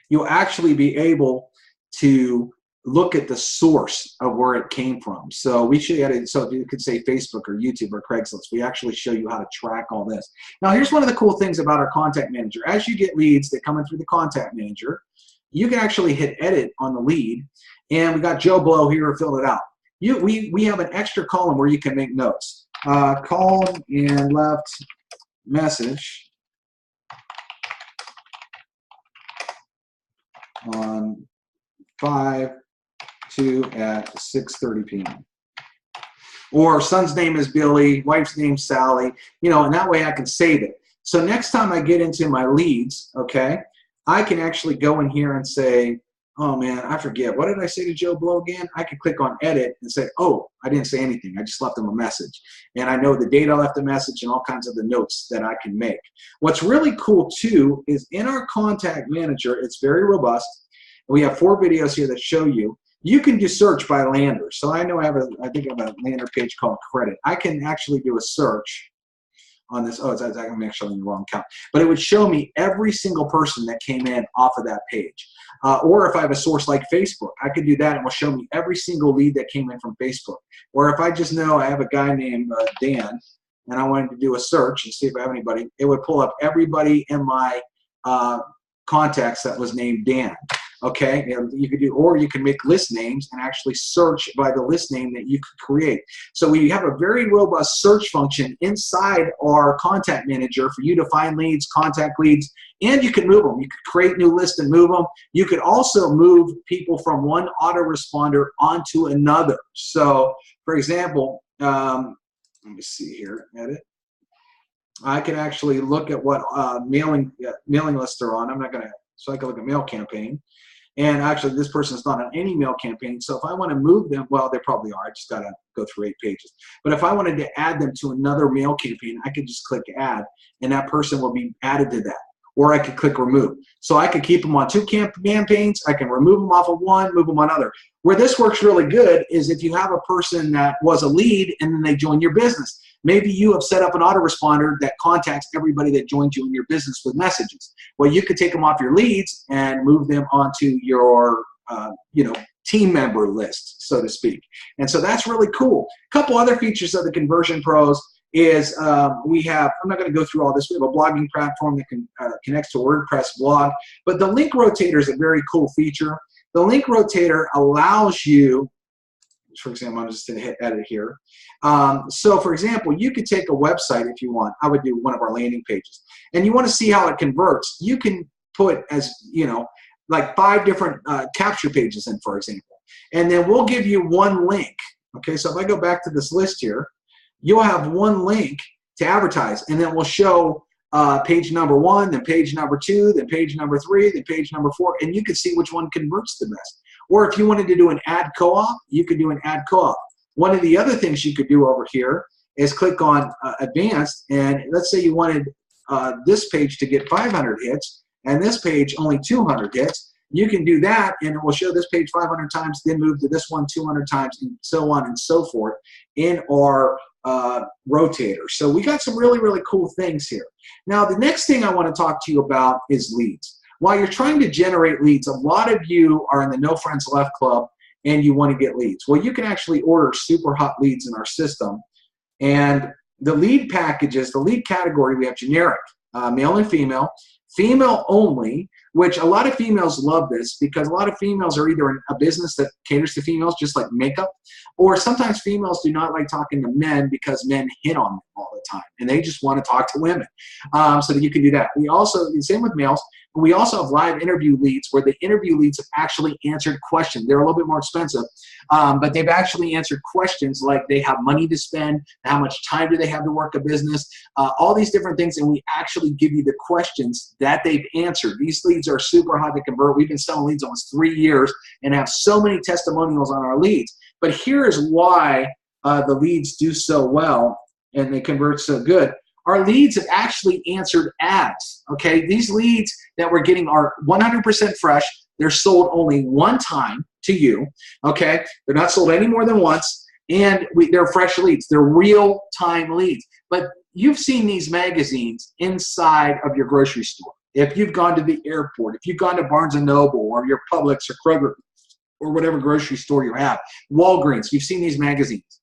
you'll actually be able to look at the source of where it came from. So we show you, so you could say Facebook or YouTube or Craigslist. We actually show you how to track all this. Now, here's one of the cool things about our contact manager. As you get leads that come in through the contact manager, you can actually hit edit on the lead, and we got Joe Blow here to fill it out. We have an extra column where you can make notes. Called and left message on 5/2 at 6:30 p.m. Or son's name is Billy, wife's name's Sally, and that way I can save it. So next time I get into my leads, okay, I can actually go in here and say, oh man, I forget. What did I say to Joe Blow again? I could click on edit and say, oh, I didn't say anything. I just left him a message. And I know the date I left the message and all kinds of the notes that I can make. What's really cool too is in our contact manager, it's very robust. We have 4 videos here that show you. You can do search by lander. So I know I think I have a lander page called credit. I can actually do a search on this. Oh, I'm actually in the wrong count. But it would show me every single person that came in off of that page. Or if I have a source like Facebook, I could do that and it will show me every single lead that came in from Facebook. Or if I just know I have a guy named Dan and I wanted to do a search and see if I have anybody, it would pull up everybody in my contacts that was named Dan. Okay, you could do, or you can make list names and actually search by the list name that you could create. So we have a very robust search function inside our contact manager for you to find leads, contact leads, and you can move them. You could create new lists and move them. You could also move people from one autoresponder onto another. So, for example, let me see here, edit. I can actually look at what mailing lists they're on. I'm not going to, so I can look at mail campaign. And actually, this person's not on any mail campaign. So if I want to move them, well, they probably are. I just got to go through 8 pages. But if I wanted to add them to another mail campaign, I could just click add, and that person will be added to that. Or I could click remove. So I could keep them on 2 campaigns. I can remove them off of one, move them on other. Where this works really good is if you have a person that was a lead and then they join your business. Maybe you have set up an autoresponder that contacts everybody that joined you in your business with messages. Well, you could take them off your leads and move them onto your team member list, so to speak. And so that's really cool. A couple other features of the Conversion Pros is we have, I'm not going to go through all this, we have a blogging platform that connects to WordPress blog, but the link rotator is a very cool feature. The link rotator allows you, for example, I'm just going to hit edit here. So for example, you could take a website if you want. I would do one of our landing pages. And you want to see how it converts. You can put like 5 different capture pages in, for example. And then we'll give you one link. Okay, so if I go back to this list here, you'll have one link to advertise. And then we'll show page number 1, then page number 2, then page number 3, then page number 4. And you can see which one converts the best. Or if you wanted to do an ad co-op, you could do an ad co-op. One of the other things you could do over here is click on advanced, and let's say you wanted this page to get 500 hits and this page only 200 hits. You can do that, and it will show this page 500 times, then move to this one 200 times, and so on and so forth in our rotator. So we got some really, really cool things here. Now, the next thing I want to talk to you about is leads. While you're trying to generate leads, a lot of you are in the No Friends Left Club and you want to get leads. Well, you can actually order super hot leads in our system. And the lead packages, the lead category, we have generic, male and female, female only, which a lot of females love this because a lot of females are either in a business that caters to females, just like makeup, or sometimes females do not like talking to men because men hit on them all the time and they just want to talk to women. So that you can do that. We also, same with males, but we also have live interview leads where the interview leads have actually answered questions. They're a little bit more expensive, but they've actually answered questions like they have money to spend, how much time do they have to work a business, all these different things, and we actually give you the questions that they've answered. These leads are super hot to convert. We've been selling leads almost 3 years and have so many testimonials on our leads. But here is why the leads do so well and they convert so good. Our leads have actually answered ads, okay? These leads that we're getting are 100% fresh. They're sold only one time to you, okay? They're not sold any more than once, and they're fresh leads. They're real-time leads. But you've seen these magazines inside of your grocery store. If you've gone to the airport, if you've gone to Barnes & Noble or your Publix or Kroger or whatever grocery store you have, Walgreens, you've seen these magazines.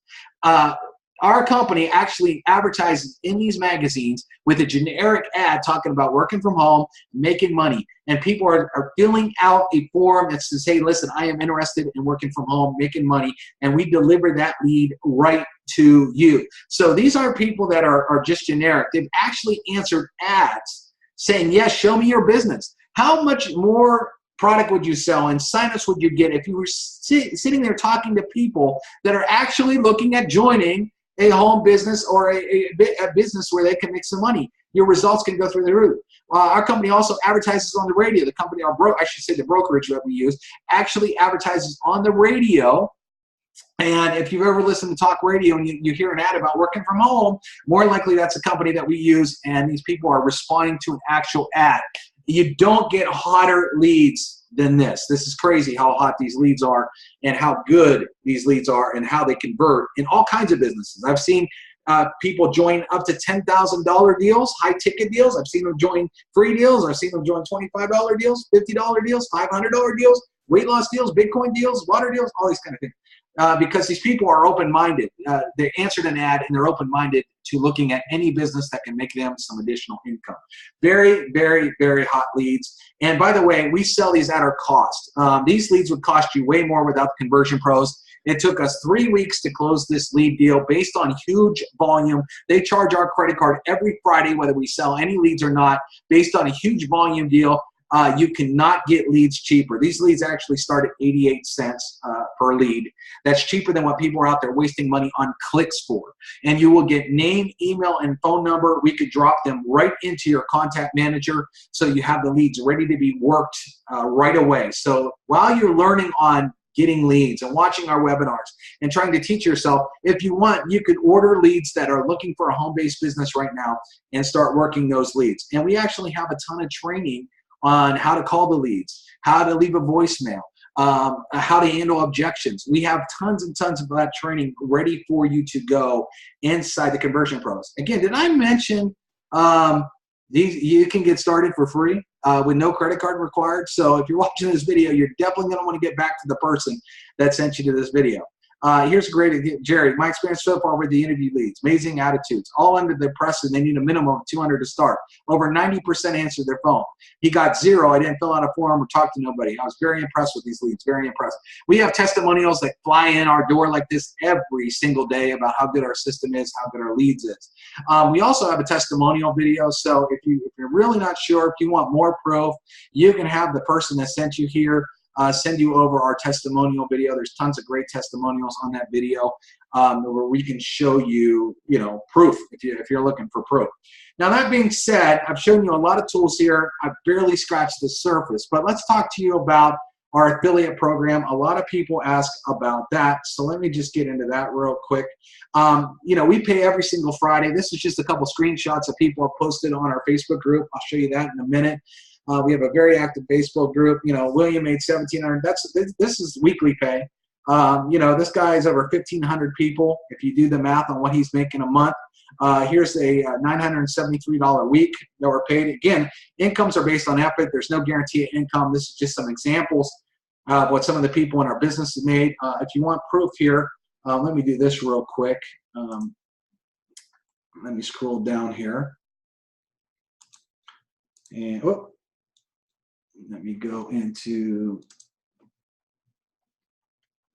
Our company actually advertises in these magazines with a generic ad talking about working from home, making money. And people are filling out a form that says, hey, listen, I am interested in working from home, making money. And we deliver that lead right to you. So these aren't people that are just generic. They've actually answered ads saying, yes, show me your business. How much more product would you sell and signups would you get if you were sitting there talking to people that are actually looking at joining a home business or a business where they can make some money? Your results can go through the roof. Our company also advertises on the radio. The company, the brokerage that we use, actually advertises on the radio. And if you've ever listened to talk radio and you hear an ad about working from home, more likely that's a company that we use, and these people are responding to an actual ad. You don't get hotter leads than this. This is crazy how hot these leads are and how good these leads are and how they convert in all kinds of businesses. I've seen people join up to $10,000 deals, high-ticket deals. I've seen them join free deals. I've seen them join $25 deals, $50 deals, $500 deals, weight loss deals, Bitcoin deals, water deals, all these kind of things. Because these people are open-minded. They answered an ad and they're open-minded to looking at any business that can make them some additional income. Very, very, very hot leads. And by the way, we sell these at our cost. These leads would cost you way more without the Conversion Pros. It took us 3 weeks to close this lead deal based on huge volume. They charge our credit card every Friday, whether we sell any leads or not, based on a huge volume deal. You cannot get leads cheaper. These leads actually start at 88 cents per lead. That's cheaper than what people are out there wasting money on clicks for. And you will get name, email, and phone number. We could drop them right into your contact manager so you have the leads ready to be worked right away. So while you're learning on getting leads and watching our webinars and trying to teach yourself, if you want, you could order leads that are looking for a home-based business right now and start working those leads. And we actually have a ton of training on how to call the leads, how to leave a voicemail, how to handle objections. We have tons and tons of that training ready for you to go inside the Conversion Pros. Again, did I mention you can get started for free with no credit card required? So if you're watching this video, you're definitely going to want to get back to the person that sent you to this video. Here's a great, Jerry, my experience so far with the interview leads, amazing attitudes, all under the press, and they need a minimum of 200 to start. Over 90% answered their phone. He got 0. I didn't fill out a form or talk to nobody. I was very impressed with these leads, very impressed. We have testimonials that fly in our door like this every single day about how good our system is, how good our leads is. We also have a testimonial video, so if you're really not sure, if you want more proof, you can have the person that sent you here send you over our testimonial video. There's tons of great testimonials on that video where we can show you, proof if you're looking for proof. Now, that being said, I've shown you a lot of tools here. I've barely scratched the surface, but let's talk to you about our affiliate program. A lot of people ask about that, so let me just get into that real quick. You know, we pay every single Friday. This is just a couple screenshots of people have posted on our Facebook group. I'll show you that in a minute. We have a very active Facebook group. You know, William made $1,700. This is weekly pay. You know, this guy is over 1,500 people. If you do the math on what he's making a month, here's a $973 week that we're paid. Again, incomes are based on effort. There's no guarantee of income. This is just some examples of what some of the people in our business have made. If you want proof here, let me do this real quick. Let me scroll down here. And let me go into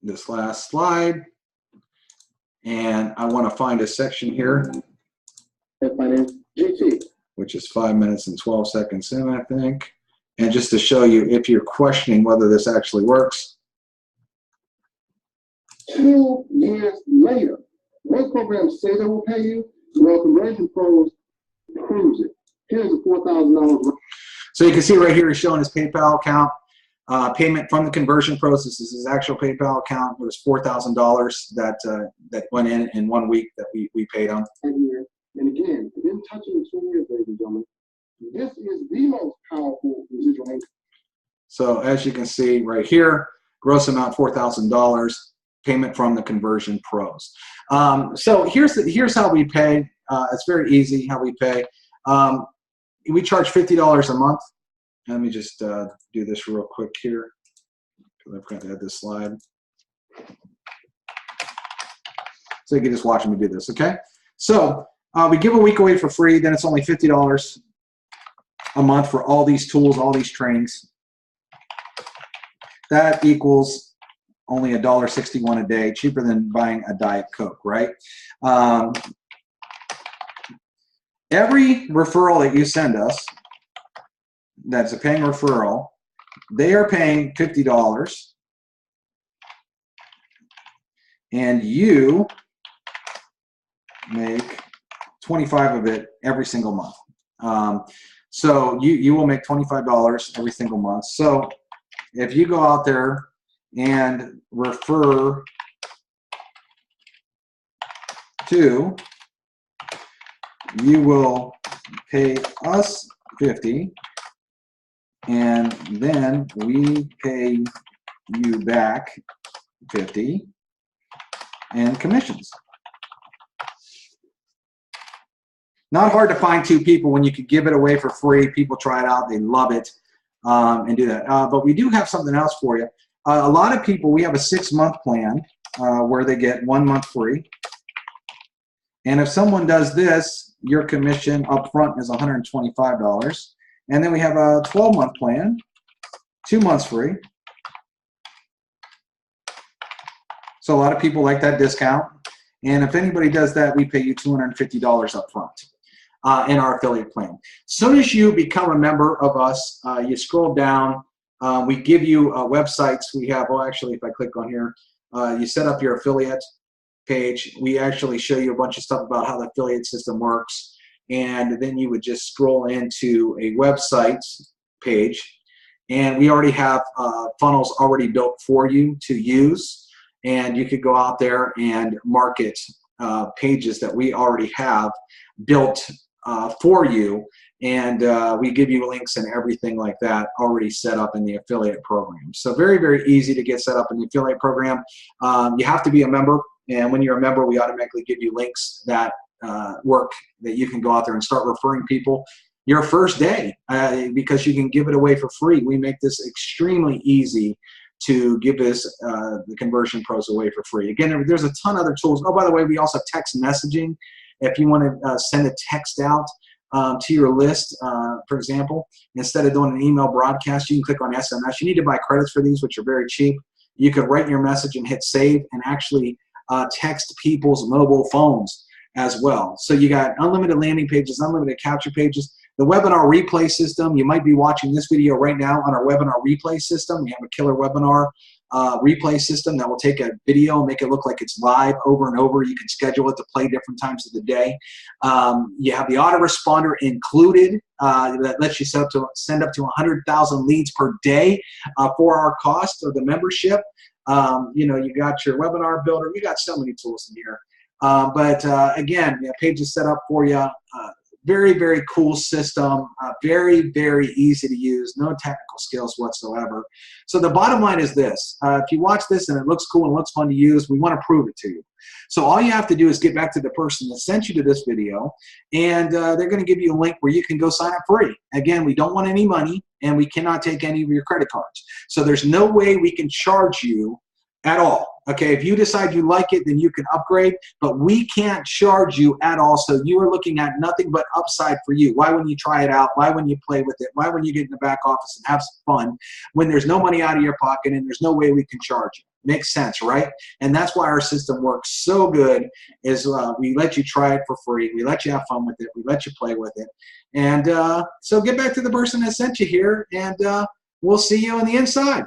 this last slide. And I want to find a section here, My name's GT. which is 5 minutes and 12 seconds in, I think. And just to show you, if you're questioning whether this actually works. 2 years later, what programs say they will pay you? Well, Conversion Pros proves it. Here's a $4,000. So you can see right here, he's showing his PayPal account. Payment from the Conversion Pros. This is his actual PayPal account. It was $4,000 that went in 1 week that we paid him. And again, within touching 2 years, ladies and gentlemen, this is the most powerful residual income. So as you can see right here, gross amount $4,000, payment from the Conversion Pros. So here's how we pay. It's very easy how we pay. We charge $50 a month. Let me just do this real quick here, because I've got to add this slide. So you can just watch me do this, okay? So we give a week away for free, then it's only $50 a month for all these tools, all these trainings. That equals only $1.61 a day, cheaper than buying a Diet Coke, right? Every referral that you send us, that's a paying referral, they are paying $50, and you make 25 of it every single month. So you will make $25 every single month. So if you go out there and refer to, you will pay us $50, and then we pay you back $50 and commissions. Not hard to find 2 people when you could give it away for free. People try it out, they love it, and do that. But we do have something else for you. A lot of people, we have a 6-month plan where they get 1 month free. And if someone does this, your commission up front is $125. And then we have a 12-month plan, 2 months free. So a lot of people like that discount. And if anybody does that, we pay you $250 up front in our affiliate plan. As soon as you become a member of us, you scroll down. We give you websites. We have, well, actually, if I click on here, you set up your affiliate page. We actually show you a bunch of stuff about how the affiliate system works. And then you would just scroll into a website page. And we already have funnels already built for you to use. And you could go out there and market pages that we already have built for you. And we give you links and everything like that already set up in the affiliate program. So very, very easy to get set up in the affiliate program. You have to be a member. And when you're a member, we automatically give you links that work that you can go out there and start referring people your first day because you can give it away for free. We make this extremely easy to give this the Conversion Pros away for free. Again, there's a ton of other tools. Oh, by the way, we also have text messaging. If you want to send a text out to your list, for example, instead of doing an email broadcast, you can click on SMS. You need to buy credits for these, which are very cheap. You could write your message and hit save and actually text people's mobile phones as well. So you got unlimited landing pages, unlimited capture pages. The webinar replay system, you might be watching this video right now on our webinar replay system. We have a killer webinar replay system that will take a video and make it look like it's live over and over. You can schedule it to play different times of the day. You have the autoresponder included that lets you send up to 100,000 leads per day for our cost of the membership. You know, you got your webinar builder. You got so many tools in here. But again, the page is set up for you. Very, very cool system. Very, very easy to use. No technical skills whatsoever. So the bottom line is this. If you watch this and it looks cool and looks fun to use, we want to prove it to you. So all you have to do is get back to the person that sent you to this video, and they're going to give you a link where you can go sign up free. Again, we don't want any money, and we cannot take any of your credit cards. So there's no way we can charge you at all. Okay, if you decide you like it, then you can upgrade, but we can't charge you at all. So you are looking at nothing but upside for you. Why wouldn't you try it out? Why wouldn't you play with it? Why wouldn't you get in the back office and have some fun when there's no money out of your pocket and there's no way we can charge you? Makes sense, right? And that's why our system works so good is we let you try it for free. We let you have fun with it. We let you play with it. And so get back to the person that sent you here, and we'll see you on the inside.